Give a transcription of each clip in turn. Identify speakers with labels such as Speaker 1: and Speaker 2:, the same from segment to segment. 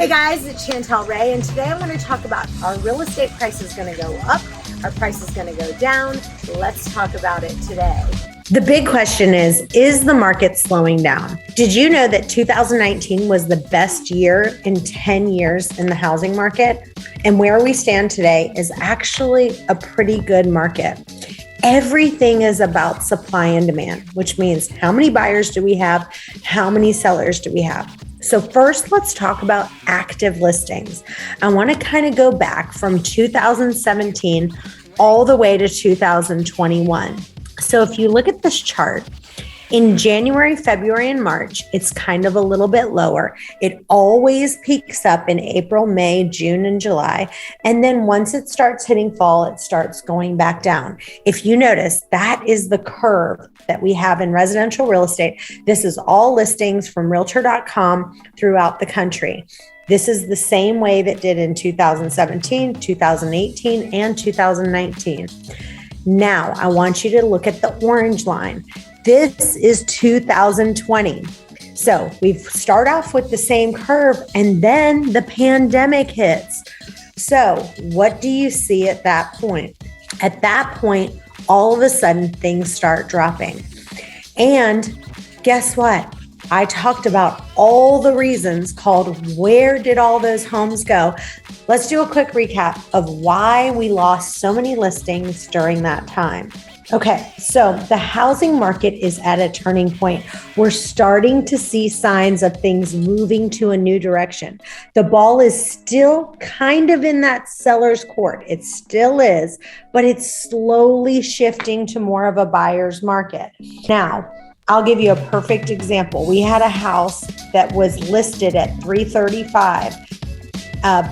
Speaker 1: Hey guys, it's Chantel Ray, and today I want to talk about our real estate price is going to go up, our price is going to go down. Let's talk about it today. The big question is the market slowing down? Did you know that 2019 was the best year in 10 years in the housing market? And where we stand today is actually a pretty good market. Everything is about supply and demand, which means how many buyers do we have? How many sellers do we have? So first, let's talk about active listings. I want to kind of go back from 2017 all the way to 2021. So if you look at this chart, in January, February, and March, it's kind of a little bit lower. It always peaks up in April, May, June, and July. And then once it starts hitting fall, it starts going back down. If you notice, that is the curve that we have in residential real estate. This is all listings from Realtor.com throughout the country. This is the same way that did in 2017, 2018, and 2019. Now, I want you to look at the orange line. This is 2020. So we start off with the same curve and then the pandemic hits. So what do you see at that point? At that point, all of a sudden things start dropping. And guess what? I talked about all the reasons called where did all those homes go? Let's do a quick recap of why we lost so many listings during that time. Okay, so the housing market is at a turning point. We're starting to see signs of things moving to a new direction. The ball is still kind of in that seller's court. It still is, but it's slowly shifting to more of a buyer's market. Now, I'll give you a perfect example. We had a house that was listed at $335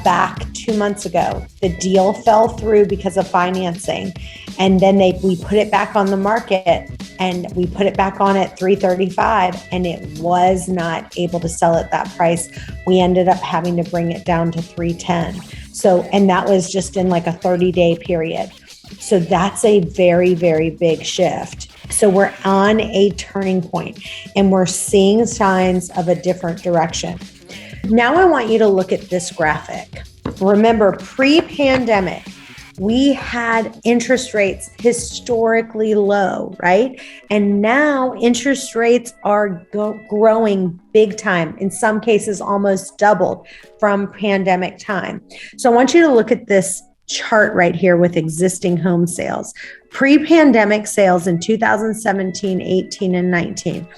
Speaker 1: back 2 months ago. The deal fell through because of financing. And then we put it back on the market and we put it back on at $335 and it was not able to sell at that price. We ended up having to bring it down to $310. So, and that was just in like a 30-day period. So that's a very, very big shift. So we're on a turning point and we're seeing signs of a different direction. Now I want you to look at this graphic. Remember, pre-pandemic, we had interest rates historically low, right? And now interest rates are growing big time. In some cases, almost doubled from pandemic time. So I want you to look at this chart right here with existing home sales. Pre-pandemic sales in 2017, 18, and 19,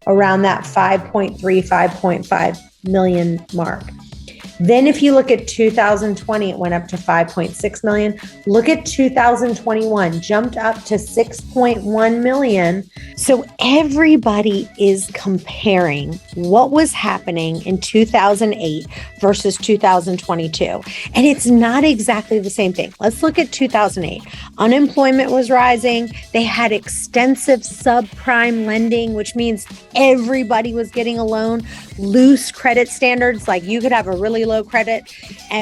Speaker 1: around that 5.3, 5.5 million mark. Then if you look at 2020, it went up to 5.6 million. Look at 2021, jumped up to 6.1 million. So everybody is comparing what was happening in 2008 versus 2022. And it's not exactly the same thing. Let's look at 2008. Unemployment was rising. They had extensive subprime lending, which means everybody was getting a loan. Loose credit standards, like you could have a really low credit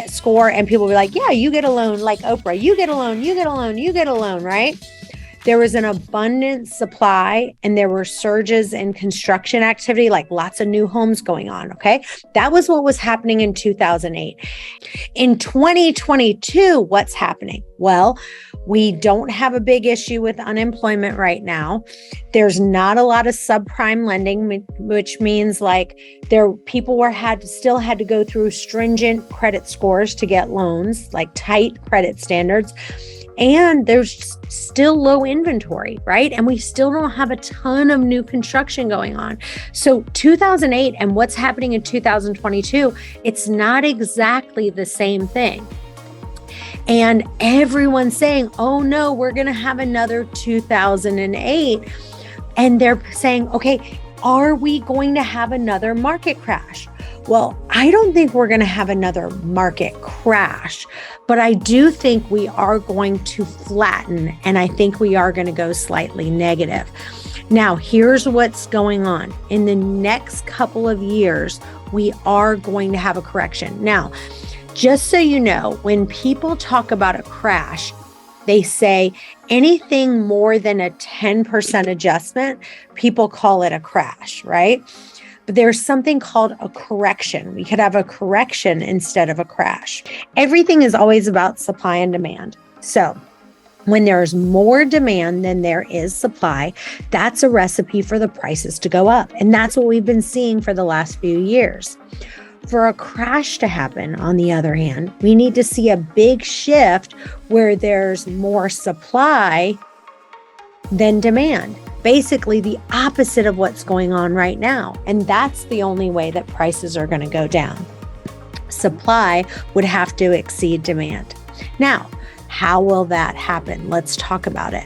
Speaker 1: score and people will be like, yeah, you get a loan like Oprah, you get a loan, you get a loan, you get a loan, right? There was an abundant supply and there were surges in construction activity, like lots of new homes going on, okay? That was what was happening in 2008. In 2022, what's happening? Well, we don't have a big issue with unemployment right now. There's not a lot of subprime lending, which means like people still had to go through stringent credit scores to get loans, like tight credit standards. And there's still low inventory, right? And we still don't have a ton of new construction going on. So 2008 and what's happening in 2022, it's not exactly the same thing. And everyone's saying, oh no, we're going to have another 2008. And they're saying, okay, are we going to have another market crash? Well, I don't think we're going to have another market crash, but I do think we are going to flatten, and I think we are going to go slightly negative. Now, here's what's going on. In the next couple of years, we are going to have a correction. Now, just so you know, when people talk about a crash, they say anything more than a 10% adjustment, people call it a crash, right? but there's something called a correction. We could have a correction instead of a crash. Everything is always about supply and demand. So when there's more demand than there is supply, that's a recipe for the prices to go up. And that's what we've been seeing for the last few years. For a crash to happen, on the other hand, we need to see a big shift where there's more supply than demand. Basically the opposite of what's going on right now. And that's the only way that prices are going to go down. Supply would have to exceed demand. Now, how will that happen? Let's talk about it.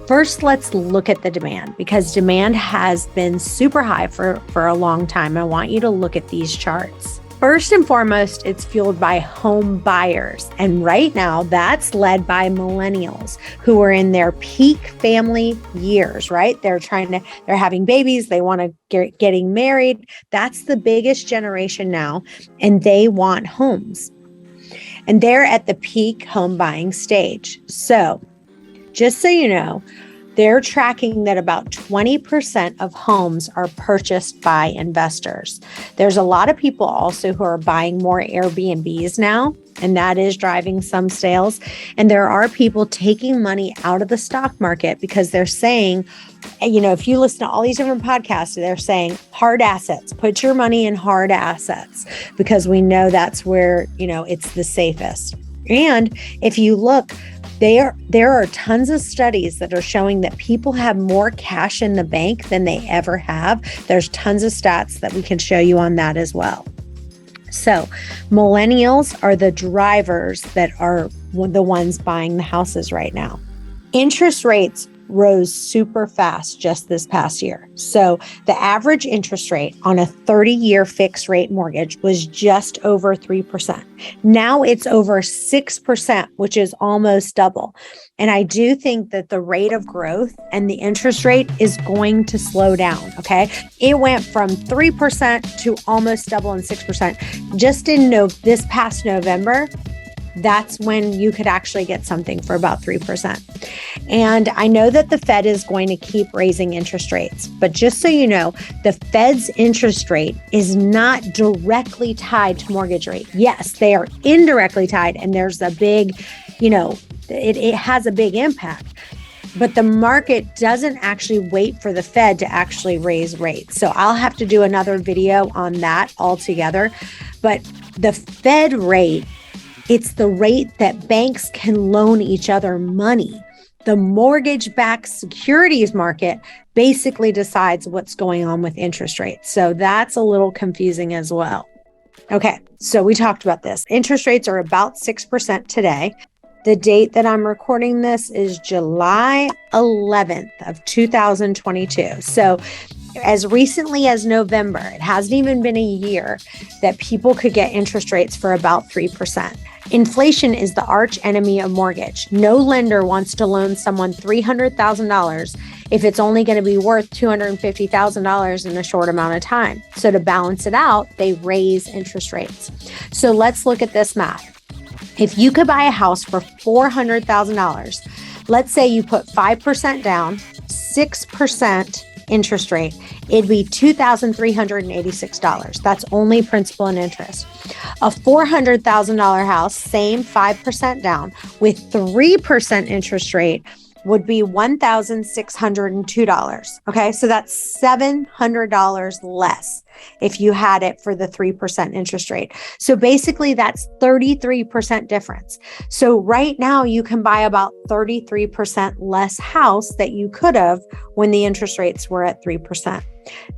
Speaker 1: First, let's look at the demand, because demand has been super high for a long time. I want you to look at these charts. First and foremost, it's fueled by home buyers. And right now that's led by millennials who are in their peak family years, right? They're having babies. They want to getting married. That's the biggest generation now. And they want homes. And they're at the peak home buying stage. So just so you know, they're tracking that about 20% of homes are purchased by investors. There's a lot of people also who are buying more Airbnbs now, and that is driving some sales. And there are people taking money out of the stock market because they're saying, if you listen to all these different podcasts, they're saying hard assets, put your money in hard assets, because we know that's where, it's the safest. And if you look, there are tons of studies that are showing that people have more cash in the bank than they ever have. There's tons of stats that we can show you on that as well. So millennials are the drivers that are the ones buying the houses right now. Interest rates rose super fast just this past year. So the average interest rate on a 30-year fixed rate mortgage was just over 3%. Now it's over 6%, which is almost double. And I do think that the rate of growth and the interest rate is going to slow down, okay? It went from 3% to almost double and 6%. Just in this past November, that's when you could actually get something for about 3%. And I know that the Fed is going to keep raising interest rates, but just so you know, the Fed's interest rate is not directly tied to mortgage rate. Yes, they are indirectly tied, and there's a big, it has a big impact. But the market doesn't actually wait for the Fed to actually raise rates. So I'll have to do another video on that altogether. But the Fed rate, it's the rate that banks can loan each other money. The mortgage-backed securities market basically decides what's going on with interest rates. So that's a little confusing as well. Okay, so we talked about this. Interest rates are about 6% today. The date that I'm recording this is July 11th of 2022. So as recently as November, it hasn't even been a year that people could get interest rates for about 3%. Inflation is the arch enemy of mortgage. No lender wants to loan someone $300,000 if it's only going to be worth $250,000 in a short amount of time. So to balance it out, they raise interest rates. So let's look at this math. If you could buy a house for $400,000, let's say you put 5% down, 6% interest rate, it'd be $2,386. That's only principal and interest. A $400,000 house, same 5% down with 3% interest rate would be $1,602. Okay, so that's $700 less if you had it for the 3% interest rate. So basically that's 33% difference. So right now you can buy about 33% less house that you could have when the interest rates were at 3%.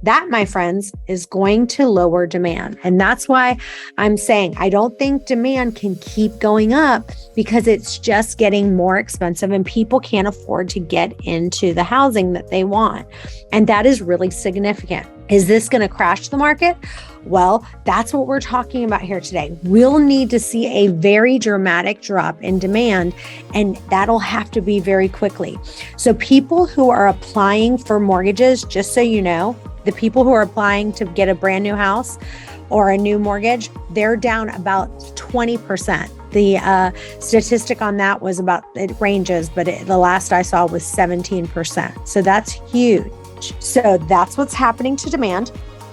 Speaker 1: That, my friends, is going to lower demand. And that's why I'm saying I don't think demand can keep going up, because it's just getting more expensive and people can't afford to get into the housing that they want. And that is really significant. Is this going to crash the market? Well, that's what we're talking about here today. We'll need to see a very dramatic drop in demand, and that'll have to be very quickly. So people who are applying for mortgages, just so you know, the people who are applying to get a brand new house or a new mortgage, they're down about 20%. The statistic on that was about, it ranges, but the last I saw was 17%. So that's huge. So that's what's happening to demand.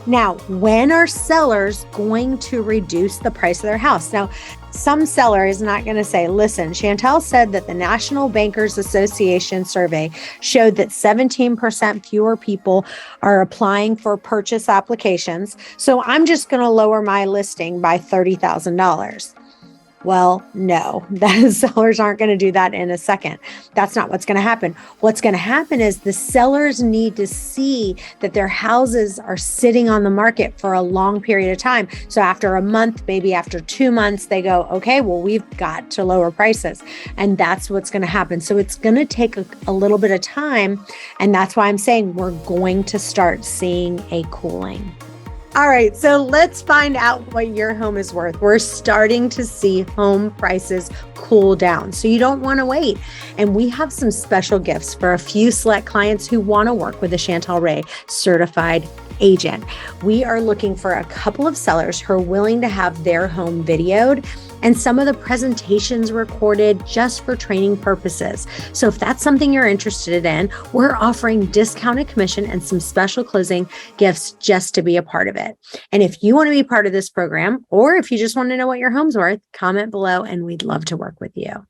Speaker 1: Now, when are sellers going to reduce the price of their house? Now, some seller is not going to say, listen, Chantel said that the National Bankers Association survey showed that 17% fewer people are applying for purchase applications. So I'm just going to lower my listing by $30,000. Well, no, the sellers aren't going to do that in a second. That's not what's going to happen. What's going to happen is the sellers need to see that their houses are sitting on the market for a long period of time. So after a month, maybe after 2 months, they go, okay, well, we've got to lower prices. And that's what's going to happen. So it's going to take a little bit of time. And that's why I'm saying we're going to start seeing a cooling. All right, so let's find out what your home is worth. We're starting to see home prices cool down, so you don't want to wait. And we have some special gifts for a few select clients who want to work with a Chantel Ray certified agent. We are looking for a couple of sellers who are willing to have their home videoed and some of the presentations recorded just for training purposes. So if that's something you're interested in, we're offering discounted commission and some special closing gifts just to be a part of it. And if you want to be part of this program, or if you just want to know what your home's worth, comment below and we'd love to work with you.